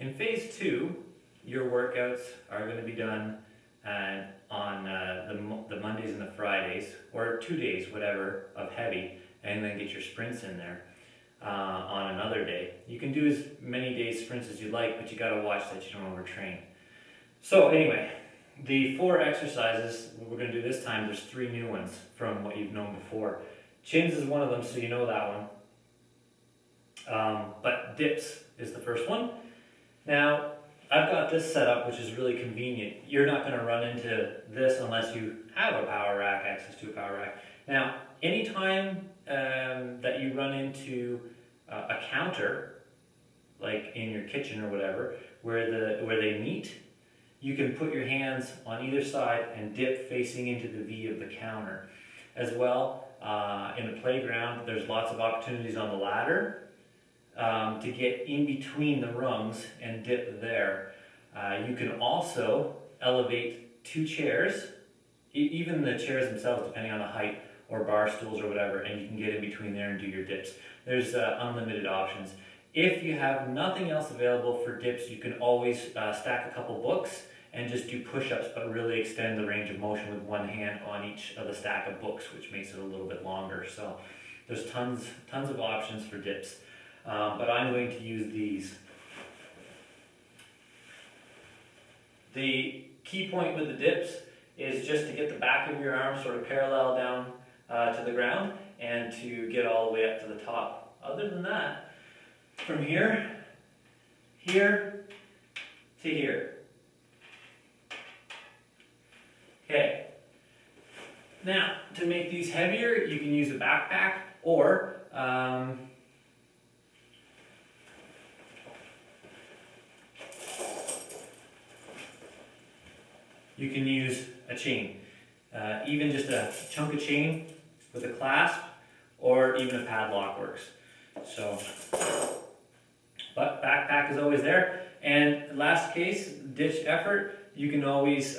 In phase 2, your workouts are going to be done on the Mondays and the Fridays, or 2 days, whatever, of heavy, and then get your sprints in there on another day. You can do as many days sprints as you like, but you got to watch that you don't overtrain. So anyway, the 4 exercises we're going to do this time, there's 3 new ones from what you've known before. Chins is one of them, so you know that one. But dips is the first one. Now, I've got this set up, which is really convenient. You're not going to run into this unless you have a power rack, access to a power rack. Now, anytime that you run into a counter, like in your kitchen or whatever, where they meet, you can put your hands on either side and dip facing into the V of the counter. As well, in the playground, there's lots of opportunities on the ladder to get in between the rungs and dip there. You can also elevate 2 chairs, even the chairs themselves, depending on the height, or bar stools or whatever, and you can get in between there and do your dips. There's unlimited options. If you have nothing else available for dips, you can always stack a couple books and just do push-ups, but really extend the range of motion with one hand on each of the stack of books, which makes it a little bit longer. So there's tons of options for dips, but I'm going to use these. The key point with the dips is just to get the back of your arm sort of parallel down to the ground and to get all the way up to the top. Other than that, from here to here. Okay. Now, to make these heavier, you can use a backpack, or you can use a chain. Even just a chunk of chain with a clasp, or even a padlock works. So, but backpack is always there. And last case, ditch effort, you can always,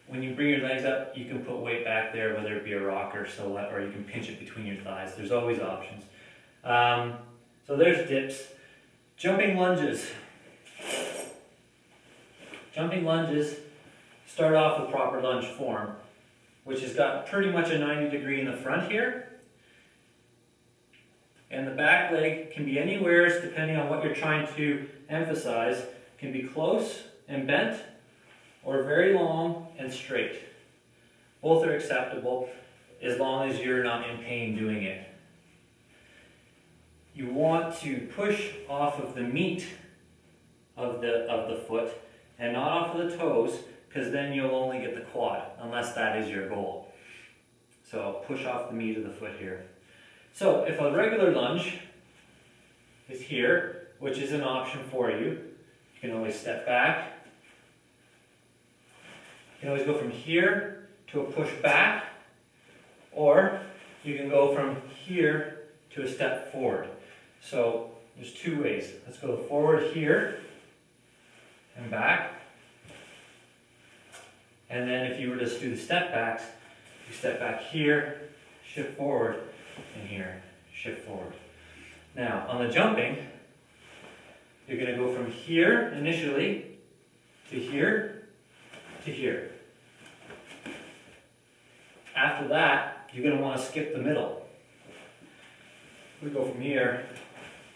when you bring your legs up, you can put weight back there, whether it be a rock or so, or you can pinch it between your thighs. There's always options. So there's dips. Jumping lunges. Jumping lunges start off with proper lunge form, which has got pretty much a 90 degree in the front here. And the back leg can be anywhere, depending on what you're trying to emphasize. It can be close and bent, or very long and straight. Both are acceptable as long as you're not in pain doing it. You want to push off of the meat of the foot and not off of the toes, because then you'll only get the quad, unless that is your goal. So push off the meat of the foot here. So if a regular lunge is here, which is an option for you, you can always step back. You can always go from here to a push back, or you can go from here to a step forward. So there's 2 ways. Let's go forward here and back. And then if you were to just do the step backs, you step back here, shift forward, and here, shift forward. Now, on the jumping, you're going to go from here initially to here to here. After that, you're going to want to skip the middle. We go from here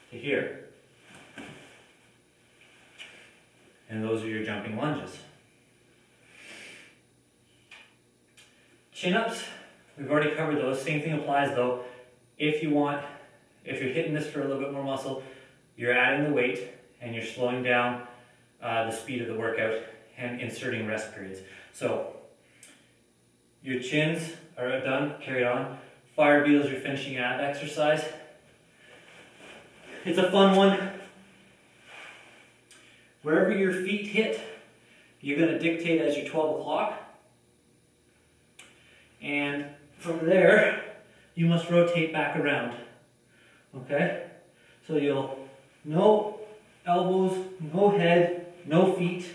to here. And those are your jumping lunges. Chin-ups, we've already covered those. Same thing applies though. If you're hitting this for a little bit more muscle, you're adding the weight and you're slowing down the speed of the workout and inserting rest periods. So your chins are done, carry on. Fire beetles, your finishing ab exercise. It's a fun one. Wherever your feet hit, you're going to dictate as your 12 o'clock. And from there, you must rotate back around. Okay? So no elbows, no head, no feet.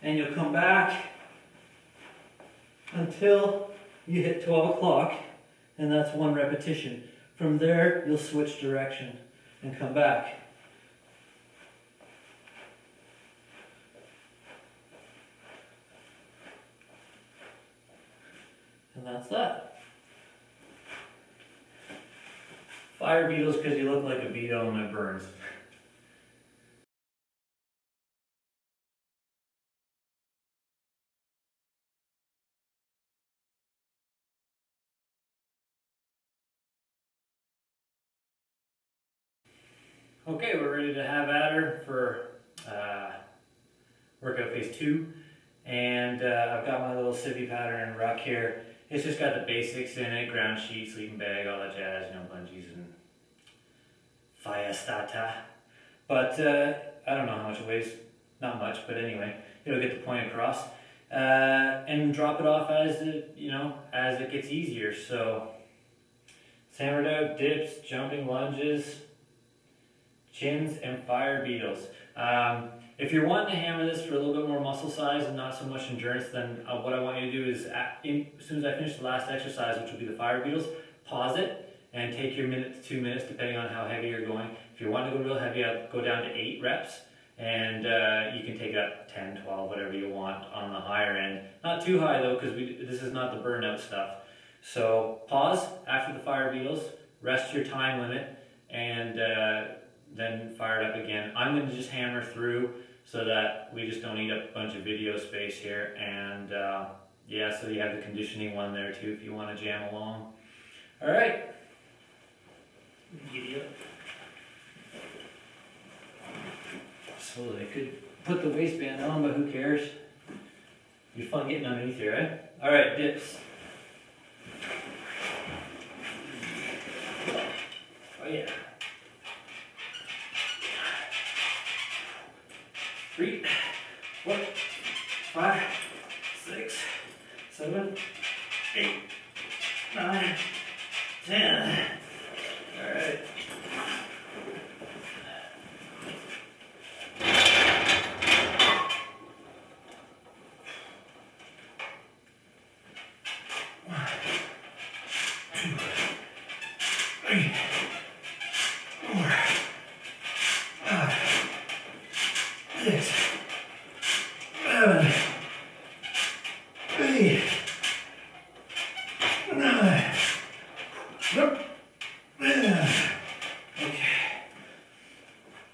And you'll come back until you hit 12 o'clock. And that's 1 repetition. From there, you'll switch direction and come back. that? Fire beetles because you look like a beetle and it burns. Okay, we're ready to have at her for workout phase 2. And I've got my little civvy pattern ruck here. It's just got the basics in it, ground sheet, sleeping bag, all that jazz, you know, bungees and fire starter. But I don't know how much it weighs, not much, but anyway, it'll get the point across. And drop it off as it, you know, as it gets easier. So hammered out dips, jumping lunges, chins, and fire beetles. If you're wanting to hammer this for a little bit more muscle size and not so much endurance, then what I want you to do is, as soon as I finish the last exercise, which will be the fire beetles, pause it and take your minute to 2 minutes, depending on how heavy you're going. If you want to go real heavy, I'd go down to 8 reps, and you can take it up 10, 12, whatever you want on the higher end. Not too high though, because this is not the burnout stuff. So pause after the fire beetles, rest your time limit, and then fire it up again. I'm going to just hammer through so that we just don't eat up a bunch of video space here. And yeah, so you have the conditioning one there too if you want to jam along. All right. Giddy up. So I could put the waistband on, but who cares? Be fun getting underneath here, right? All right, dips. Oh yeah. 3, 4, 5, 6, 7, 8, 9, 10. All right.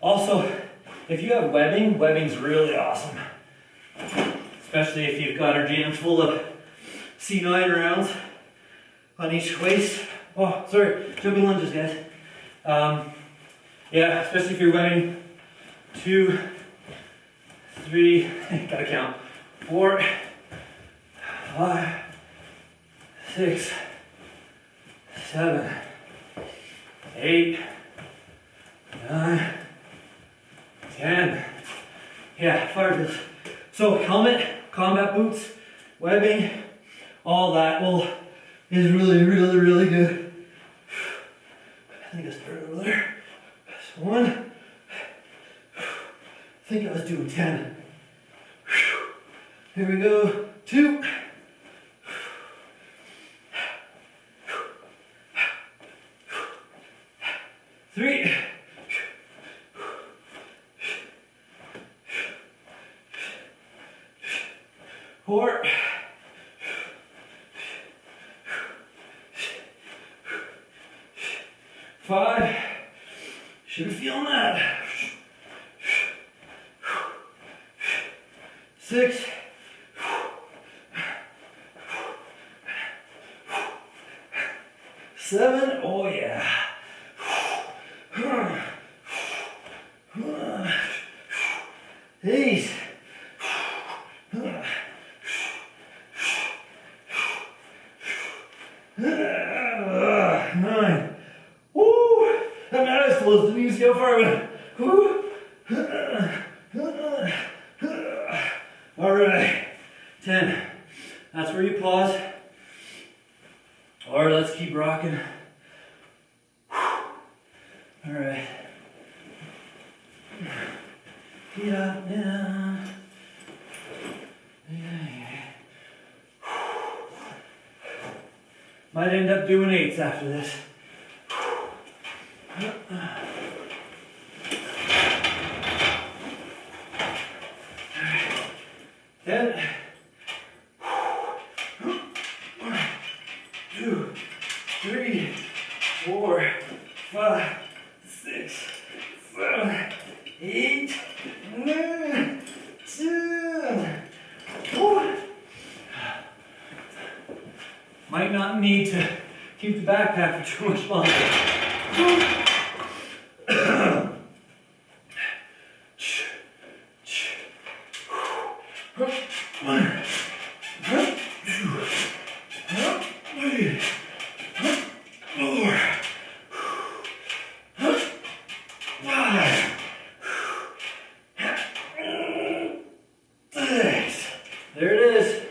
Also, if you have webbing, webbing's really awesome. Especially if you've got our jam full of C9 rounds on each waist. Oh, sorry, jumping lunges, guys. Yeah, especially if you're webbing 2, 3, gotta count, 4, 5, 6, 7, 8, 9, 10. Yeah, fire this. So helmet, combat boots, webbing, all that is really, really, really good. I think I started over there. So 1. I think I was doing 10. Here we go. 2. 3. 4. 5. Should be feeling that. 6. 7. Oh yeah. 8. 9. Woo! I'm not as close to you. See how far I went. Woo! All right. 10. That's where you pause. Or let's keep rocking. All right. Get up now. Might end up doing 8s after this. 10. Might not need to keep the backpack for too much longer. There it is.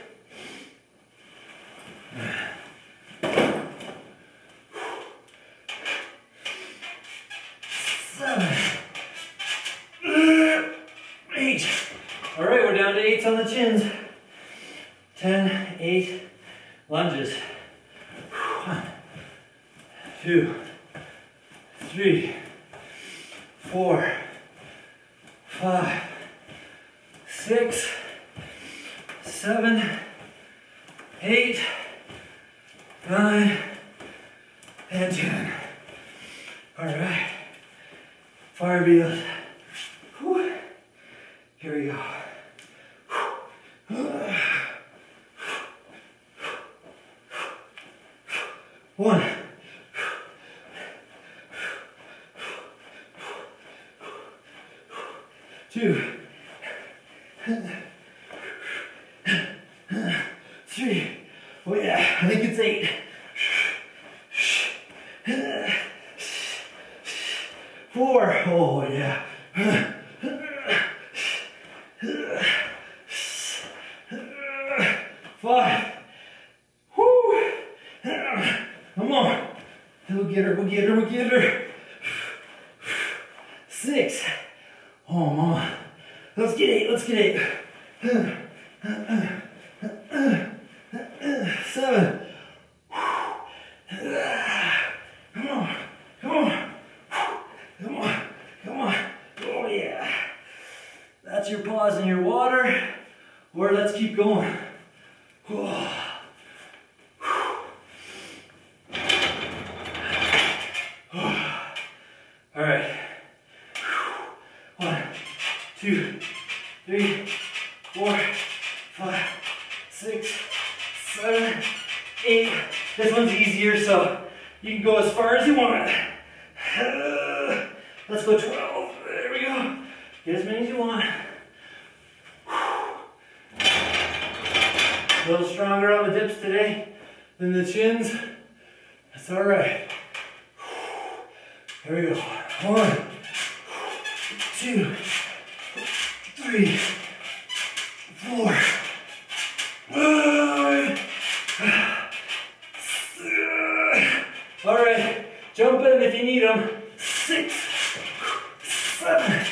All right, we're down to 8s on the chins. 10, 8 lunges. 1, 2, 3, 4, 5, 6, 7, 8, 9, and 10. All right, fire wheels. Here we go. 1, 2, 3. Oh yeah, I think it's 8. 4. Oh yeah. 5. Whoo! Come on. We'll get her, we'll get her, we'll get her. 6. Oh, mama. Let's get 8, let's get 8. 7. Come on, come on. Come on, come on. Oh, yeah. That's your pause in your water. Or let's keep going. All right. 1, 2, 3, 4, 5, 6, 7, 8. This one's easier, so you can go as far as you want. Let's go 12. There we go. Get as many as you want. A little stronger on the dips today than the chins. That's all right. Here we go. 1, 2, 3, 4, 5. All right, jump in if you need them. 6, 7.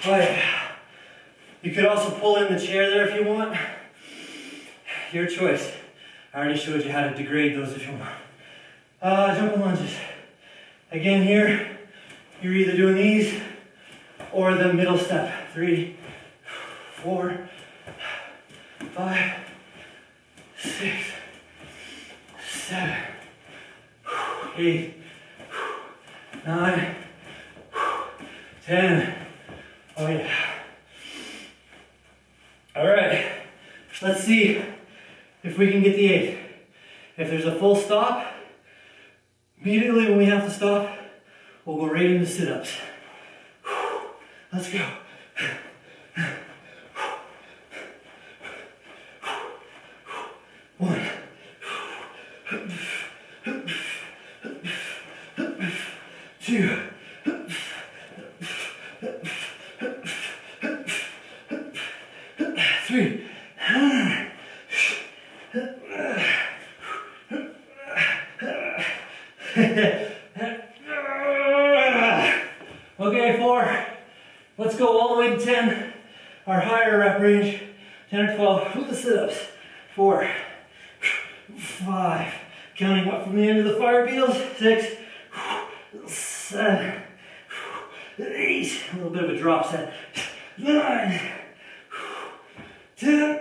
Oh yeah. You could also pull in the chair there if you want. Your choice. I already showed you how to degrade those if you want. Jumping lunges. Again here, you're either doing these or the middle step. 3, 4, 5, 6, 7, 8, 9, 10. Oh yeah. All right, let's see if we can get the 8. If there's a full stop, immediately when we have to stop, we'll go right into sit-ups. Let's go. 1, 2, 3. Okay, 4. Let's go all the way to 10. Our higher rep range. 10 or 12 with the sit-ups. 4, 5. Counting up from the end of the fire wheels. 6, 7, 8. A little bit of a drop set. 9, 10.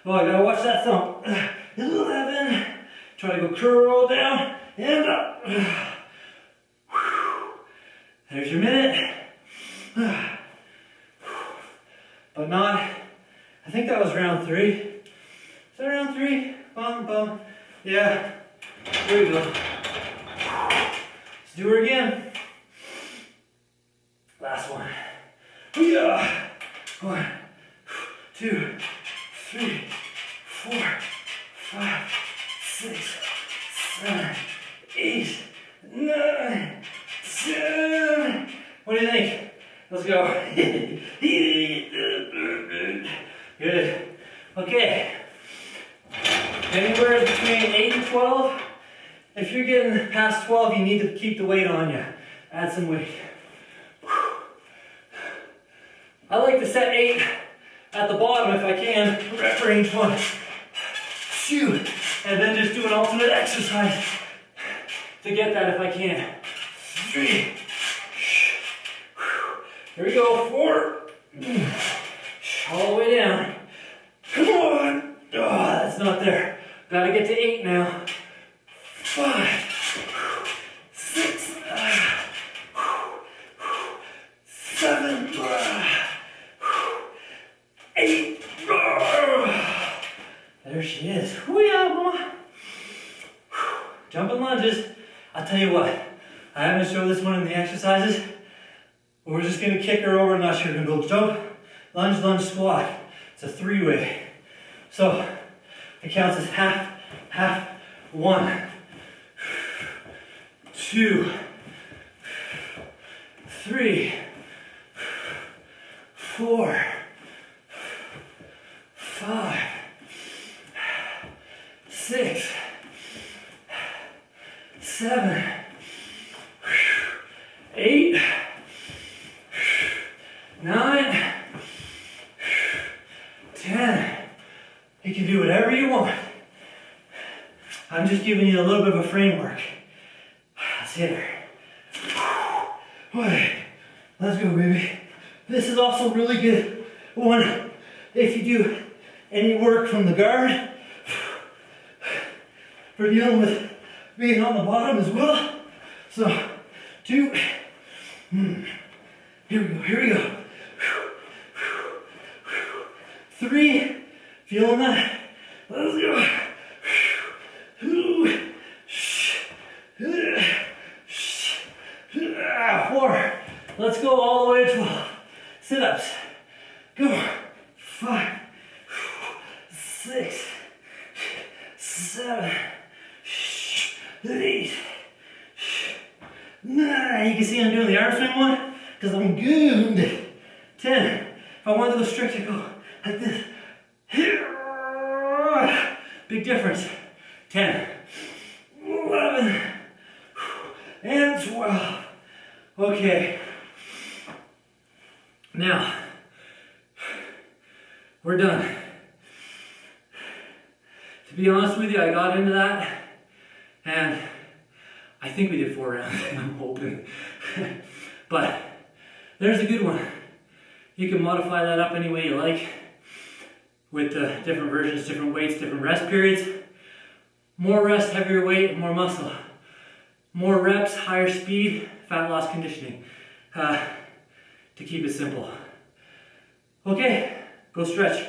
Oh, I gotta watch that thump. 11. Try to go curl down and up. There's your minute. round 3. Is that round 3? Bum, bum. Yeah. There we go. Let's do her again. Last one. Yeah. 1, 2, 3, 4, 5, 6, 7, 8, 9, 10. What do you think? Let's go. Good. Okay. Anywhere between 8 and 12. If you're getting past 12, you need to keep the weight on you. Add some weight. I like to set 8 at the bottom if I can. Rep range 1. Shoot. And then just do an alternate exercise to get that if I can. 3. Here we go. 4. All the way down. Come on. Oh, that's not there. Gotta get to 8 now. 5. 6. 7. 8. There she is. Hoo-yah, mama. Jumping lunges. I'll tell you what. I haven't showed this one in the exercises. But we're just gonna kick her over a notch. We're gonna go jump, lunge, lunge, squat. It's a 3-way. So it counts as half, half. 1, 2, 3, 4, 5, 6, 7, 8, 9, 10. You can do whatever you want. I'm just giving you a little bit of a framework. Let's hit her. Okay, let's go, baby. This is also really good one if you do any work from the guard. We're dealing with being on the bottom as well. So, 2. Here we go, here we go. 3, feeling that. Let's go. 4. Let's go all the way to 12. Sit-ups. Go. 5, 6, 7, 8, 9. You can see I'm doing the arm swing one because I'm good. 10. If I wanted to go strict, I go like this. Big difference. 10, 11, and 12. Okay. Now, we're done. To be honest with you, I got into that, and I think we did 4 rounds, I'm hoping. But there's a good one. You can modify that up any way you like with the different versions, different weights, different rest periods. More rest, heavier weight, more muscle. More reps, higher speed, fat loss conditioning. To keep it simple. Okay, go stretch.